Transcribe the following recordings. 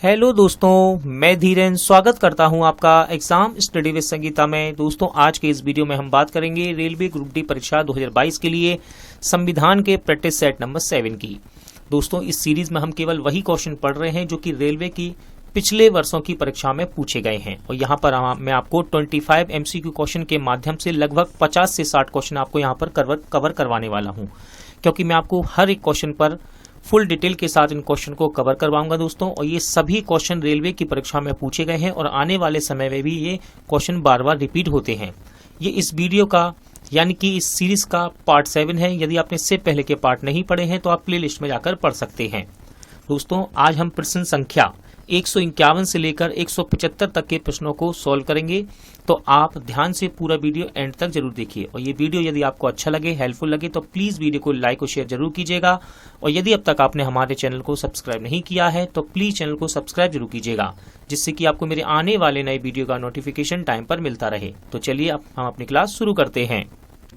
Hello दोस्तों, मैं धीरेन स्वागत करता हूं आपका एग्जाम स्टडी विद संगीता में। दोस्तों, आज के इस वीडियो में हम बात करेंगे रेलवे ग्रुप डी परीक्षा 2022 के लिए संविधान के प्रैक्टिस सेट नंबर 7 की। दोस्तों, इस सीरीज में हम केवल वही क्वेश्चन पढ़ रहे हैं जो कि रेलवे की पिछले वर्षों की परीक्षा में पूछे गए हैं, और यहाँ पर मैं आपको 25 MCQ क्वेश्चन के माध्यम से लगभग 50 से 60 क्वेश्चन आपको यहाँ पर कवर करवाने वाला हूँ, क्योंकि मैं आपको हर एक क्वेश्चन पर फुल डिटेल के साथ इन क्वेश्चन को कवर करवाऊंगा दोस्तों। और ये सभी क्वेश्चन रेलवे की परीक्षा में पूछे गए हैं और आने वाले समय में भी ये क्वेश्चन बार बार रिपीट होते हैं। ये इस वीडियो का यानी कि इस सीरीज का पार्ट 7 है। यदि आपने इससे पहले के पार्ट नहीं पढ़े हैं तो आप प्लेलिस्ट में जाकर पढ़ सकते हैं। दोस्तों, आज हम प्रश्न संख्या 151 से लेकर 175 तक के प्रश्नों को सॉल्व करेंगे, तो आप ध्यान से पूरा वीडियो एंड तक जरूर देखिए। और ये वीडियो यदि आपको अच्छा लगे, हेल्पफुल लगे, तो प्लीज वीडियो को लाइक और शेयर जरूर कीजिएगा। और यदि अब तक आपने हमारे चैनल को सब्सक्राइब नहीं किया है तो प्लीज चैनल को सब्सक्राइब जरूर कीजिएगा, जिससे कि आपको मेरे आने वाले नए वीडियो का नोटिफिकेशन टाइम पर मिलता रहे। तो चलिए अब हम अपनी क्लास शुरू करते हैं।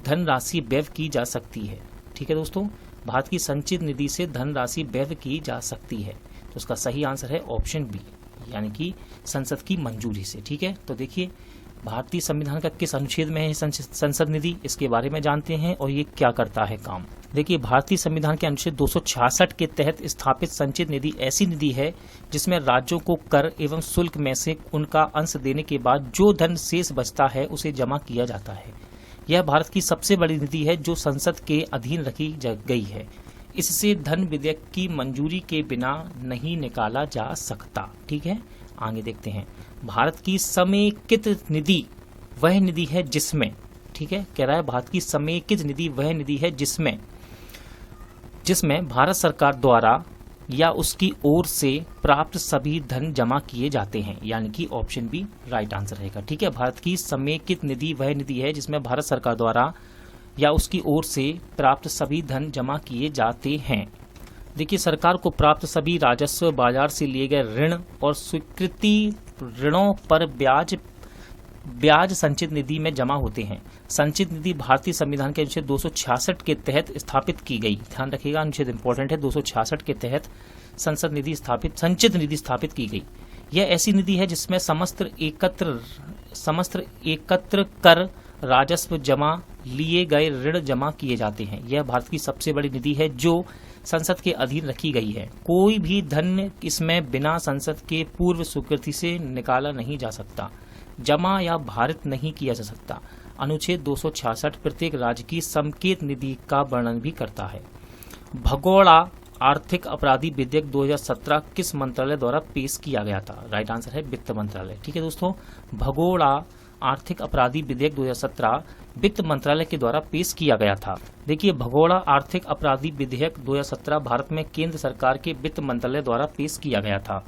धनराशि व्यय की जा सकती है। ठीक है दोस्तों, भारत की संचित निधि से धनराशि व्यय की जा सकती है, तो उसका सही आंसर है ऑप्शन बी, यानी कि संसद की मंजूरी से। ठीक है, तो देखिए भारतीय संविधान का किस अनुच्छेद में है संसद निधि, इसके बारे में जानते हैं और ये क्या करता है काम। देखिए, भारतीय संविधान के अनुच्छेद 266 के तहत स्थापित संचित निधि ऐसी निधि है जिसमें राज्यों को कर एवं शुल्क में से उनका अंश देने के बाद जो धन शेष बचता है उसे जमा किया जाता है। यह भारत की सबसे बड़ी निधि है जो संसद के अधीन रखी गई है। इससे धन विधेयक की मंजूरी के बिना नहीं निकाला जा सकता। ठीक है, आगे देखते हैं। भारत की समेकित निधि वह निधि है जिसमें, ठीक है, कह रहा है भारत की समेकित निधि वह निधि है जिसमें भारत सरकार द्वारा या उसकी ओर से प्राप्त सभी धन जमा किए जाते हैं, यानी कि ऑप्शन बी राइट आंसर रहेगा। ठीक है, भारत की समेकित निधि वह निधि है जिसमें भारत सरकार द्वारा या उसकी ओर से प्राप्त सभी धन जमा किए जाते हैं। देखिए, सरकार को प्राप्त सभी राजस्व बाजार से लिए गए ऋण और स्वीकृति ऋणों पर ब्याज संचित निधि में जमा होते हैं। संचित निधि भारतीय संविधान के अनुच्छेद 266 के तहत स्थापित की गई। ध्यान रखिएगा, अनुच्छेद इंपॉर्टेंट है। 266 के तहत संचित निधि स्थापित की गई। यह ऐसी निधि है जिसमें समस्त एकत्र कर राजस्व जमा लिए गए ऋण जमा किए जाते हैं। यह भारत की सबसे बड़ी निधि है जो संसद के अधीन रखी गई है। कोई भी धन इसमें बिना संसद के पूर्व स्वीकृति से निकाला नहीं जा सकता, जमा या भारित नहीं किया जा सकता। अनुच्छेद 266 प्रत्येक राज्य की समेकित निधि का वर्णन भी करता है। भगोड़ा आर्थिक अपराधी विधेयक 2017 किस मंत्रालय द्वारा पेश किया गया था? राइट आंसर है वित्त मंत्रालय। ठीक है दोस्तों, भगोड़ा आर्थिक अपराधी विधेयक 2017 वित्त मंत्रालय के द्वारा पेश किया गया था। देखिए, भगोड़ा आर्थिक अपराधी विधेयक 2017 भारत में केंद्र सरकार के वित्त मंत्रालय द्वारा पेश किया गया था।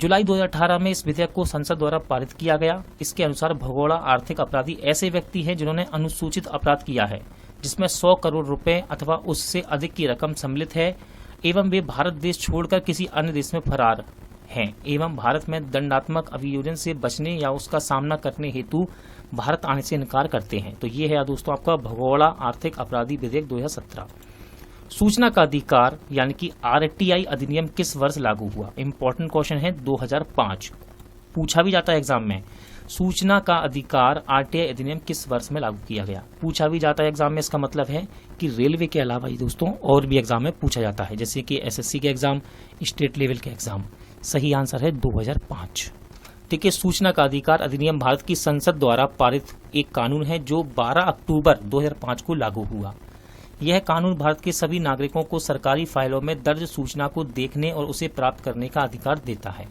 जुलाई 2018 में इस विधेयक को संसद द्वारा पारित किया गया। इसके अनुसार भगोड़ा आर्थिक अपराधी ऐसे व्यक्ति हैं जिन्होंने अनुसूचित अपराध किया है जिसमें 100 करोड़ रुपए अथवा उससे अधिक की रकम सम्मिलित है, एवं वे भारत देश छोड़कर किसी अन्य देश में फरार हैं, एवं भारत में दंडात्मक अभियोजन से बचने या उसका सामना करने हेतु भारत आने से इनकार करते हैं। तो ये है दोस्तों आपका भगोड़ा आर्थिक अपराधी विधेयक 2017। सूचना का अधिकार यानी कि RTI अधिनियम किस वर्ष लागू हुआ? इंपॉर्टेंट क्वेश्चन है, 2005 पूछा भी जाता है एग्जाम में। सूचना का अधिकार RTI अधिनियम किस वर्ष में लागू किया गया? पूछा भी जाता है एग्जाम में। इसका मतलब है कि रेलवे के अलावा ये दोस्तों और भी एग्जाम में पूछा जाता है, जैसे कि SSC के एग्जाम, स्टेट लेवल के एग्जाम। सही आंसर है 2005। देखिए, सूचना का अधिकार अधिनियम भारत की संसद द्वारा पारित एक कानून है जो 12 अक्टूबर 2005 को लागू हुआ। यह कानून भारत के सभी नागरिकों को सरकारी फाइलों में दर्ज सूचना को देखने और उसे प्राप्त करने का अधिकार देता है।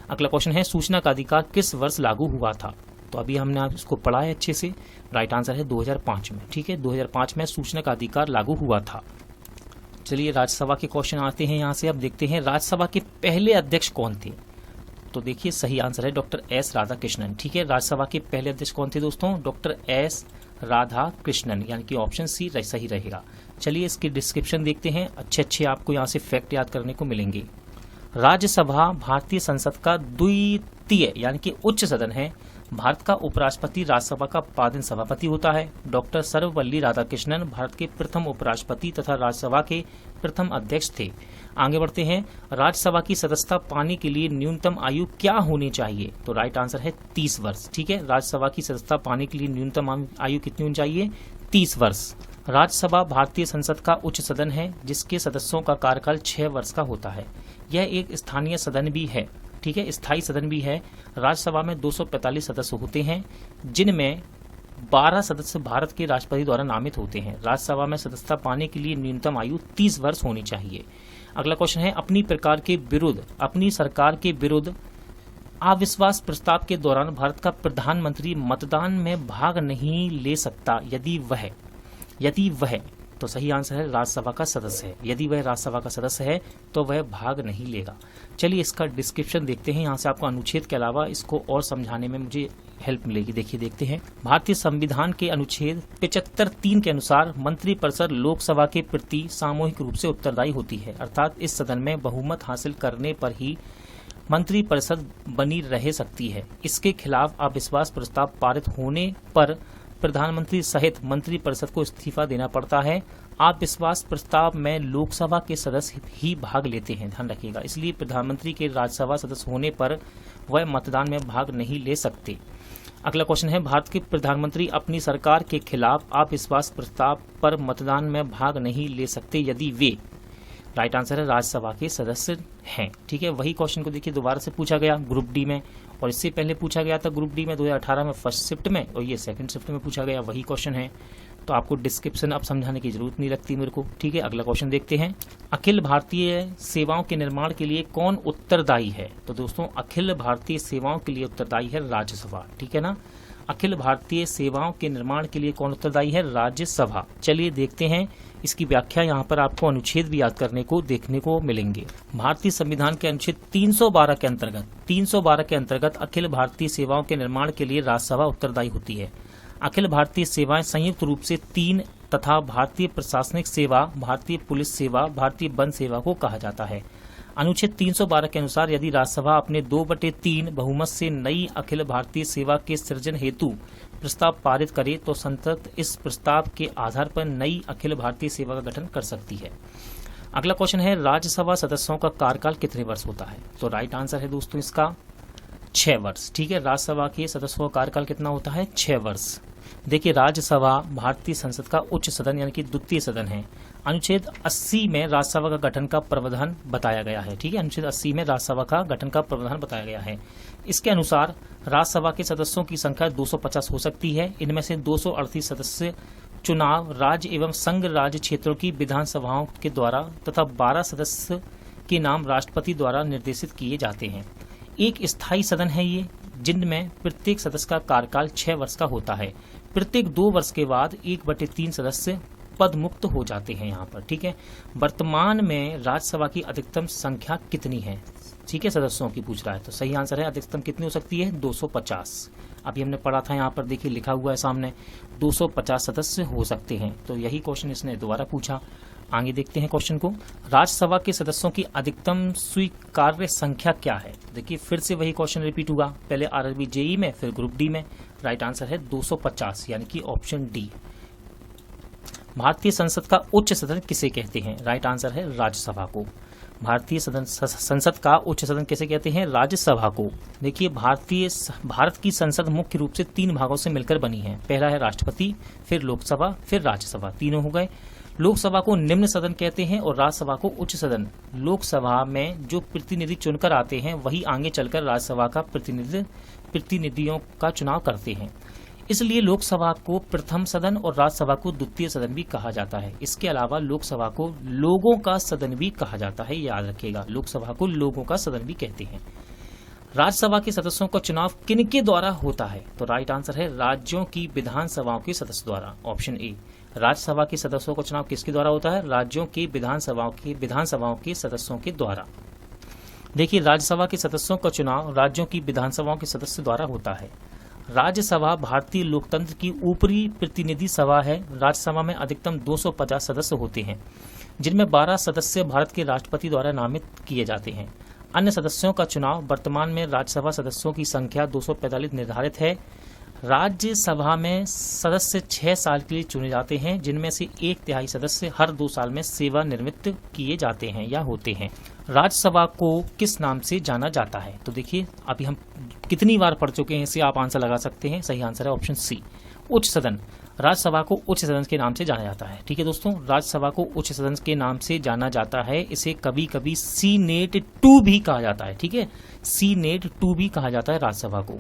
अगला क्वेश्चन है, सूचना का अधिकार किस वर्ष लागू हुआ था? तो अभी हमने इसको पढ़ा है अच्छे से। राइट आंसर है 2005 में। ठीक है, 2005 में सूचना का अधिकार लागू हुआ था। चलिए, राज्यसभा के क्वेश्चन आते हैं। यहाँ से अब देखते हैं राज्यसभा के पहले अध्यक्ष कौन थे। तो देखिए, सही आंसर है डॉक्टर एस राधाकृष्णन। ठीक है, राज्यसभा के पहले अध्यक्ष कौन थे दोस्तों? डॉक्टर एस राधाकृष्णन, यानी कि ऑप्शन सी सही रहेगा। चलिए, इसकी डिस्क्रिप्शन देखते हैं। अच्छे आपको यहाँ से फैक्ट याद करने को मिलेंगे। राज्यसभा भारतीय संसद का द्वितीय यानी कि उच्च सदन है। भारत का उपराष्ट्रपति राज्यसभा का पादन सभापति होता है। डॉक्टर सर्वपल्ली राधाकृष्णन भारत के प्रथम उपराष्ट्रपति तथा राज्यसभा के प्रथम अध्यक्ष थे। आगे बढ़ते हैं, राज्यसभा की सदस्यता पाने के लिए न्यूनतम आयु क्या होनी चाहिए? तो राइट आंसर है 30 वर्ष। ठीक है, राज्यसभा की सदस्यता पाने के लिए न्यूनतम आयु कितनी होनी चाहिए? 30 वर्ष। राज्यसभा भारतीय संसद का उच्च सदन है जिसके सदस्यों का कार्यकाल 6 वर्ष का होता है। यह एक स्थानीय सदन भी है। ठीक है, स्थायी सदन भी है। राज्यसभा में 245 सदस्य होते हैं जिनमें 12 सदस्य भारत के राष्ट्रपति द्वारा नामित होते हैं। राज्यसभा में सदस्यता पाने के लिए न्यूनतम आयु 30 वर्ष होनी चाहिए। अगला क्वेश्चन है, अपनी सरकार के विरुद्ध अविश्वास प्रस्ताव के दौरान भारत का प्रधानमंत्री मतदान में भाग नहीं ले सकता यदि वह तो सही आंसर है राज्यसभा का सदस्य है। यदि वह राज्यसभा का सदस्य है तो वह भाग नहीं लेगा। चलिए इसका डिस्क्रिप्शन देखते हैं। यहाँ से आपको अनुच्छेद के अलावा इसको और समझाने में मुझे हेल्प मिलेगी। देखते हैं। भारतीय संविधान के अनुच्छेद 75(3) के अनुसार मंत्रिपरिषद लोकसभा के प्रति सामूहिक रूप से उत्तरदायी होती है, अर्थात इस सदन में बहुमत हासिल करने पर ही मंत्रिपरिषद बनी रह सकती है। इसके खिलाफ अविश्वास प्रस्ताव पारित होने पर प्रधानमंत्री सहित मंत्रिपरिषद को इस्तीफा देना पड़ता है। अविश्वास प्रस्ताव में लोकसभा के सदस्य ही भाग लेते हैं, ध्यान रखिएगा। इसलिए प्रधानमंत्री के राज्यसभा सदस्य होने पर वह मतदान में भाग नहीं ले सकते। अगला क्वेश्चन है, भारत के प्रधानमंत्री अपनी सरकार के खिलाफ अविश्वास प्रस्ताव पर मतदान में भाग नहीं ले सकते यदि वे राइट आंसर है राज्यसभा के सदस्य हैं। ठीक है, वही क्वेश्चन को देखिए दोबारा से पूछा गया ग्रुप डी में, और इससे पहले पूछा गया था ग्रुप डी में 2018 में फर्स्ट शिफ्ट में, और ये सेकंड शिफ्ट में पूछा गया वही क्वेश्चन है। तो आपको डिस्क्रिप्शन अब समझाने की जरूरत नहीं लगती मेरे को। ठीक है, अगला क्वेश्चन देखते हैं। अखिल भारतीय सेवाओं के निर्माण के लिए कौन उत्तरदायी है? तो दोस्तों अखिल भारतीय सेवाओं के लिए उत्तरदायी है राज्यसभा। ठीक है ना, अखिल भारतीय सेवाओं के निर्माण के लिए कौन उत्तरदायी है? राज्यसभा। चलिए देखते हैं इसकी व्याख्या। यहाँ पर आपको अनुच्छेद भी याद करने को देखने को मिलेंगे। भारतीय संविधान के अनुच्छेद 312 के अंतर्गत अखिल भारतीय सेवाओं के निर्माण के लिए राज्यसभा उत्तरदायी होती है। अखिल भारतीय सेवाएं संयुक्त रूप से 3 तथा भारतीय प्रशासनिक सेवा, भारतीय पुलिस सेवा, भारतीय वन सेवा को कहा जाता है। अनुच्छेद 312 के अनुसार यदि राज्यसभा अपने 2/3 बहुमत से नई अखिल भारतीय सेवा के सृजन हेतु प्रस्ताव पारित करे तो संसद इस प्रस्ताव के आधार पर नई अखिल भारतीय सेवा का गठन कर सकती है। अगला क्वेश्चन है, राज्यसभा सदस्यों का कार्यकाल कितने वर्ष होता है? तो राइट आंसर है दोस्तों इसका 6 वर्ष। ठीक है, राज्यसभा के सदस्यों का कार्यकाल कितना होता है? 6 वर्ष। देखिए, राज्यसभा भारतीय संसद का उच्च सदन यानी कि द्वितीय सदन है। अनुच्छेद 80 में राज्यसभा का गठन का प्रावधान बताया गया है। ठीक है, अनुच्छेद 80 में राज्यसभा का गठन का प्रावधान बताया गया है। इसके अनुसार राज्यसभा के सदस्यों की संख्या 250 हो सकती है। इनमें से 238 सदस्य चुनाव राज्य एवं संघ राज्य क्षेत्रों की विधानसभाओं के द्वारा तथा 12 सदस्य के नाम राष्ट्रपति द्वारा निर्देशित किए जाते हैं। एक स्थायी सदन है ये, जिनमें प्रत्येक सदस्य का कार्यकाल 6 वर्ष का होता है। प्रत्येक 2 वर्ष के बाद 1/3 सदस्य पद मुक्त हो जाते हैं यहाँ पर। ठीक है, वर्तमान में राज्यसभा की अधिकतम संख्या कितनी है? ठीक है, सदस्यों की पूछ रहा है, तो सही आंसर है अधिकतम कितनी हो सकती है? 250। अभी हमने पढ़ा था, यहाँ पर देखिए लिखा हुआ है सामने 250 सदस्य हो सकते हैं। तो यही क्वेश्चन इसने दोबारा पूछा। आगे देखते हैं क्वेश्चन को। राज्यसभा के सदस्यों की अधिकतम स्वीकार्य संख्या क्या है? देखिए फिर से वही क्वेश्चन रिपीट हुआ, पहले आरआरबी जेई में फिर ग्रुप डी में। राइट आंसर है 250 यानी कि ऑप्शन डी। भारतीय संसद का उच्च सदन किसे कहते हैं? राइट आंसर है राज्यसभा को। भारतीय संसद का उच्च सदन किसे कहते हैं? राज्यसभा को। देखिए भारत की संसद मुख्य रूप से 3 भागों से मिलकर बनी है। पहला है राष्ट्रपति, फिर लोकसभा, फिर राज्यसभा, तीनों हो गए। लोकसभा को निम्न सदन कहते हैं और राज्यसभा को उच्च सदन। लोकसभा में जो प्रतिनिधि चुनकर आते हैं वही आगे चलकर राज्यसभा का प्रतिनिधियों का चुनाव करते हैं। इसलिए लोकसभा को प्रथम सदन और राज्यसभा को द्वितीय सदन भी कहा जाता है। इसके अलावा लोकसभा को लोगों का सदन भी कहा जाता है, याद रखिएगा, लोकसभा को लोगों का सदन भी कहते हैं। राज्यसभा के सदस्यों का चुनाव किनके द्वारा होता है? तो राइट आंसर है राज्यों की विधानसभाओं के सदस्य द्वारा, ऑप्शन ए। राज्यसभा के सदस्यों का चुनाव किसके द्वारा होता है? राज्यों की विधानसभाओं के सदस्यों के द्वारा। देखिए राज्यसभा के सदस्यों का चुनाव राज्यों की विधानसभाओं के सदस्य द्वारा होता है। राज्यसभा भारतीय लोकतंत्र की ऊपरी प्रतिनिधि सभा है। राज्यसभा में अधिकतम 250 सदस्य होते हैं, जिनमें 12 सदस्य भारत के राष्ट्रपति द्वारा नामित किए जाते हैं। अन्य सदस्यों का चुनाव वर्तमान में राज्यसभा सदस्यों की संख्या 245 निर्धारित है। राज्यसभा में सदस्य 6 साल के लिए चुने जाते हैं, जिनमें से 1/3 सदस्य हर 2 साल में सेवानिवृत्त किए जाते हैं या होते हैं। राज्यसभा को किस नाम से जाना जाता है? तो देखिए अभी हम कितनी बार पढ़ चुके हैं, इससे आप आंसर लगा सकते हैं। सही आंसर है ऑप्शन सी, उच्च सदन। राज्यसभा को उच्च सदन के नाम से जाना जाता है। ठीक है दोस्तों, राज्यसभा को उच्च सदन के नाम से जाना जाता है। इसे कभी कभी सीनेट 2 भी कहा जाता है। ठीक है, सीनेट 2 भी कहा जाता है राज्यसभा को।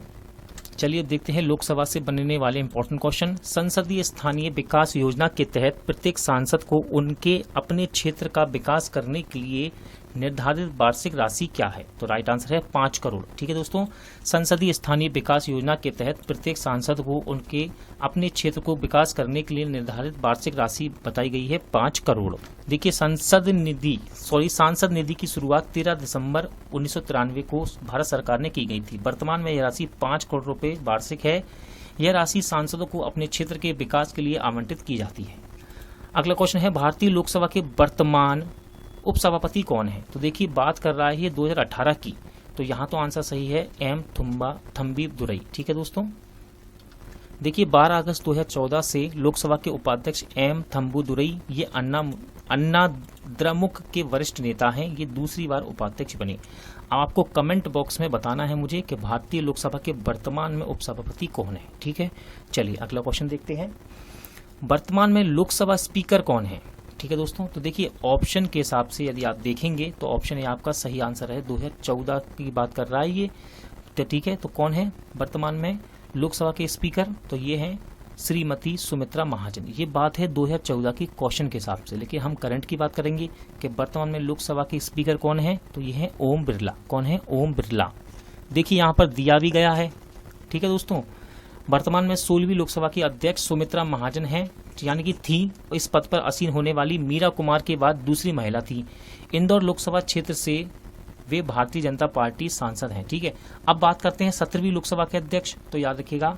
चलिए देखते हैं लोकसभा से बनने वाले इंपॉर्टेंट क्वेश्चन। संसदीय स्थानीय विकास योजना के तहत प्रत्येक सांसद को उनके अपने क्षेत्र का विकास करने के लिए निर्धारित वार्षिक राशि क्या है? तो राइट आंसर है 5 करोड़। ठीक है दोस्तों, संसदीय स्थानीय विकास योजना के तहत प्रत्येक सांसद को उनके अपने क्षेत्र को विकास करने के लिए निर्धारित वार्षिक राशि बताई गई है 5 करोड़। देखिए सांसद निधि की शुरुआत 13 दिसंबर 1993 को भारत सरकार ने की गई थी। वर्तमान में यह राशि 5 करोड़ रुपए वार्षिक है। यह राशि सांसदों को अपने क्षेत्र के विकास के लिए आवंटित की जाती है। अगला क्वेश्चन है भारतीय लोकसभा के वर्तमान उपसभापति कौन है? तो देखिए बात कर रहा है ये 2018 की, तो यहाँ तो आंसर सही है एम थम्बी दुरई। ठीक है दोस्तों, देखिए 12 अगस्त 2014 से लोकसभा के उपाध्यक्ष एम थम्बू दुरई ये अन्ना द्रमुक के वरिष्ठ नेता हैं। ये दूसरी बार उपाध्यक्ष बने। आपको कमेंट बॉक्स में बताना है मुझे कि भारतीय लोकसभा के वर्तमान में उपसभापति कौन है। ठीक है, चलिए अगला क्वेश्चन देखते हैं। वर्तमान में लोकसभा स्पीकर कौन है? ठीक है दोस्तों, तो देखिए ऑप्शन के हिसाब से यदि आप देखेंगे तो ऑप्शन ए आपका सही आंसर है। 2014 की बात कर रहा है ये, तो ठीक है, तो कौन है वर्तमान में लोकसभा के स्पीकर? तो ये हैं श्रीमती सुमित्रा महाजन। ये बात है 2014 की क्वेश्चन के हिसाब से, लेकिन हम करंट की बात करेंगे कि वर्तमान में लोकसभा के स्पीकर कौन है, तो ये है ओम बिरला। कौन है? ओम बिरला। देखिए यहाँ पर दिया भी गया है। ठीक है दोस्तों, वर्तमान में 16वीं लोकसभा की अध्यक्ष सुमित्रा महाजन हैं, यानी कि थी। इस पद पर आसीन होने वाली मीरा कुमार के बाद दूसरी महिला थी। इंदौर लोकसभा क्षेत्र से वे भारतीय जनता पार्टी सांसद हैं। ठीक है, अब बात करते हैं 17वीं लोकसभा के अध्यक्ष। तो याद रखिएगा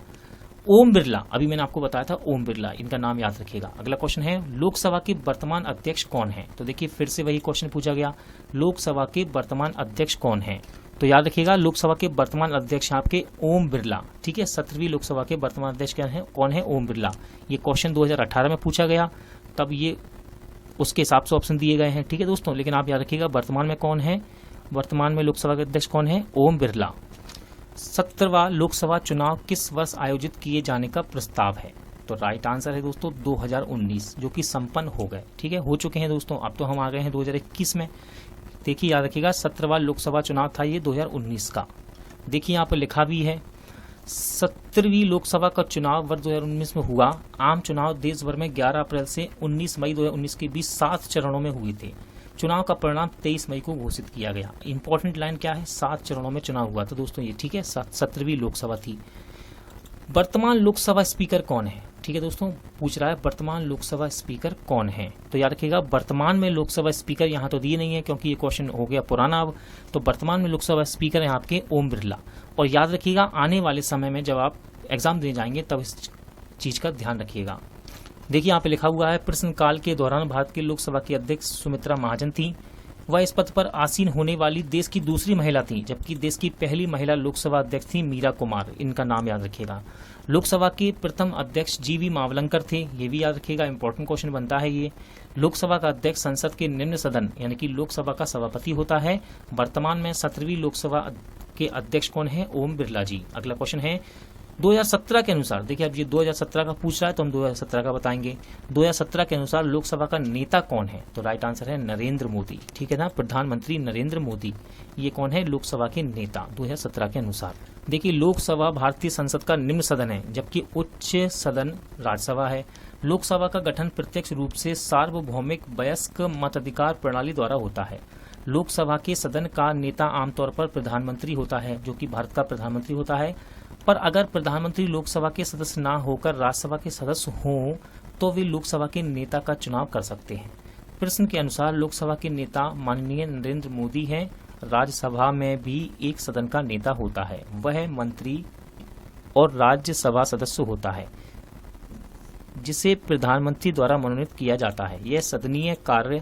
ओम बिरला, अभी मैंने आपको बताया था ओम बिरला, इनका नाम याद रखिएगा। अगला क्वेश्चन है लोकसभा के वर्तमान अध्यक्ष कौन है? तो देखिए फिर से वही क्वेश्चन पूछा गया, लोकसभा के वर्तमान अध्यक्ष कौन है? तो याद रखिएगा लोकसभा के वर्तमान अध्यक्ष आपके ओम बिरला। ठीक है, 17वीं लोकसभा के वर्तमान अध्यक्ष कौन है? ओम बिरला। ये क्वेश्चन 2018 में पूछा गया, तब ये उसके हिसाब से ऑप्शन दिए गए हैं। ठीक है दोस्तों, लेकिन आप याद रखिएगा वर्तमान में कौन है? वर्तमान में लोकसभा के अध्यक्ष कौन है? ओम बिरला। 17वां लोकसभा चुनाव किस वर्ष आयोजित किए जाने का प्रस्ताव है? तो राइट आंसर है दोस्तों 2019, जो कि संपन्न हो गए। ठीक है, हो चुके हैं दोस्तों। अब तो हम आ गए हैं 2021 में। देखिए याद रखिएगा 17वां लोकसभा चुनाव था ये 2019 का। देखिए यहाँ पर लिखा भी है 17वीं लोकसभा का चुनाव वर्ष 2019 में हुआ। आम चुनाव देश भर में 11 अप्रैल से 19 मई 2019 के बीच 7 चरणों में हुए थे। चुनाव का परिणाम 23 मई को घोषित किया गया। इंपॉर्टेंट लाइन क्या है? 7 चरणों में चुनाव हुआ था दोस्तों ये। ठीक है, 17वीं लोकसभा थी। वर्तमान लोकसभा स्पीकर कौन है? ठीक है दोस्तों, पूछ रहा है वर्तमान लोकसभा स्पीकर कौन है? तो याद रखिएगा वर्तमान में लोकसभा स्पीकर यहाँ तो दिए नहीं है, क्योंकि ये क्वेश्चन हो गया पुराना अब। तो वर्तमान में लोकसभा स्पीकर है आपके ओम बिरला। और याद रखिएगा आने वाले समय में जब आप एग्जाम देने जाएंगे तब इस चीज का ध्यान रखिएगा। देखिए यहाँ पे लिखा हुआ है प्रश्नकाल के दौरान भारत की लोकसभा की अध्यक्ष सुमित्रा महाजन थी। वह इस पद पर आसीन होने वाली देश की दूसरी महिला थी, जबकि देश की पहली महिला लोकसभा अध्यक्ष थी मीरा कुमार। इनका नाम याद रखिएगा। लोकसभा के प्रथम अध्यक्ष जीवी मावलंकर थे, ये भी याद रखिएगा, इंपॉर्टेंट क्वेश्चन बनता है ये। लोकसभा का अध्यक्ष संसद के निम्न सदन यानी कि लोकसभा का सभापति होता है। वर्तमान में 17वीं लोकसभा के अध्यक्ष कौन है? ओम बिरला जी। अगला क्वेश्चन है 2017 के अनुसार, देखिए अब ये 2017 का पूछ रहा है तो हम 2017 का बताएंगे। 2017 के अनुसार लोकसभा का नेता कौन है? तो राइट आंसर है नरेंद्र मोदी। ठीक है ना, प्रधानमंत्री नरेंद्र मोदी ये कौन है? लोकसभा के नेता 2017 के अनुसार। देखिए लोकसभा भारतीय संसद का निम्न सदन है, जबकि उच्च सदन राज्यसभा है। लोकसभा का गठन प्रत्यक्ष रूप से सार्वभौमिक वयस्क मताधिकार प्रणाली द्वारा होता है। लोकसभा के सदन का नेता आमतौर पर प्रधानमंत्री होता है, जो कि भारत का प्रधानमंत्री होता है। पर अगर प्रधानमंत्री लोकसभा के सदस्य ना होकर राज्यसभा के सदस्य हों तो वे लोकसभा के नेता का चुनाव कर सकते हैं। प्रश्न के अनुसार लोकसभा के नेता माननीय नरेंद्र मोदी हैं। राज्यसभा में भी एक सदन का नेता होता है, वह मंत्री और राज्यसभा सदस्य होता है, जिसे प्रधानमंत्री द्वारा मनोनीत किया जाता है। यह सदनीय कार्य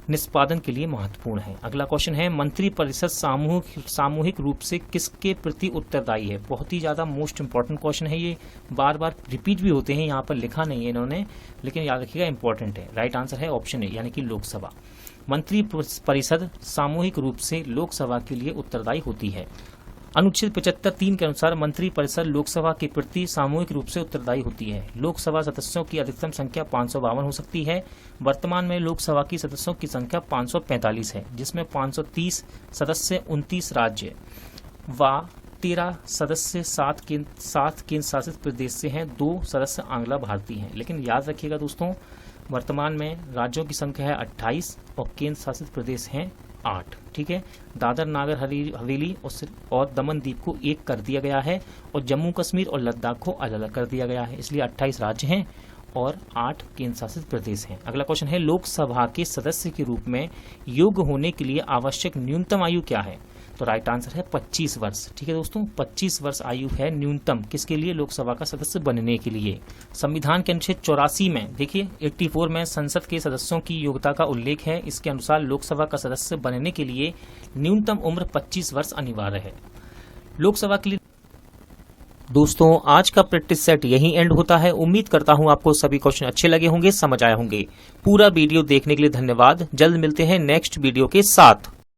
निष्पादन के लिए महत्वपूर्ण है। अगला क्वेश्चन है, मंत्रिपरिषद सामूहिक रूप से किसके प्रति उत्तरदायी है? बहुत ही ज्यादा मोस्ट इंपॉर्टेंट क्वेश्चन है, ये बार बार रिपीट भी होते हैं, यहाँ पर लिखा नहीं है इन्होंने, लेकिन याद रखिएगा इंपॉर्टेंट है। राइट आंसर है ऑप्शन ए, यानी कि लोकसभा। मंत्रिपरिषद सामूहिक रूप से लोकसभा के लिए उत्तरदायी होती है। अनुच्छेद 75(3) के अनुसार मंत्रिपरिषद लोकसभा के प्रति सामूहिक रूप से उत्तरदायी होती है। लोकसभा सदस्यों की अधिकतम संख्या 552 हो सकती है। वर्तमान में लोकसभा की सदस्यों की संख्या 545 है, जिसमें 530 सदस्य 29 राज्य व 13 सदस्य 7 केंद्र शासित प्रदेश से हैं, 2 सदस्य आंग्ला भारतीय हैं। लेकिन याद रखिएगा दोस्तों, वर्तमान में राज्यों की संख्या है 28 और केंद्र शासित प्रदेश हैं 8। ठीक है, दादर नागर हवेली और दमन द्वीप को एक कर दिया गया है और जम्मू कश्मीर और लद्दाख को अलग अलग कर दिया गया है, इसलिए 28 राज्य हैं और 8 केंद्र शासित प्रदेश हैं। अगला क्वेश्चन है, लोकसभा के सदस्य के रूप में योग्य होने के लिए आवश्यक न्यूनतम आयु क्या है? तो राइट आंसर है 25 वर्ष। ठीक है दोस्तों, 25 वर्ष आयु है न्यूनतम किसके लिए? लोकसभा का सदस्य बनने के लिए। संविधान के अनुच्छेद 84 में देखिए 84 में संसद के सदस्यों की योग्यता का उल्लेख है। इसके अनुसार लोकसभा का सदस्य बनने के लिए न्यूनतम उम्र 25 वर्ष अनिवार्य है। लोकसभा के लिए दोस्तों आज का प्रैक्टिस सेट यहीं एंड होता है। उम्मीद करता हूं आपको सभी क्वेश्चन अच्छे लगे होंगे, समझ आए होंगे। पूरा वीडियो देखने के लिए धन्यवाद। जल्द मिलते हैं नेक्स्ट वीडियो के साथ।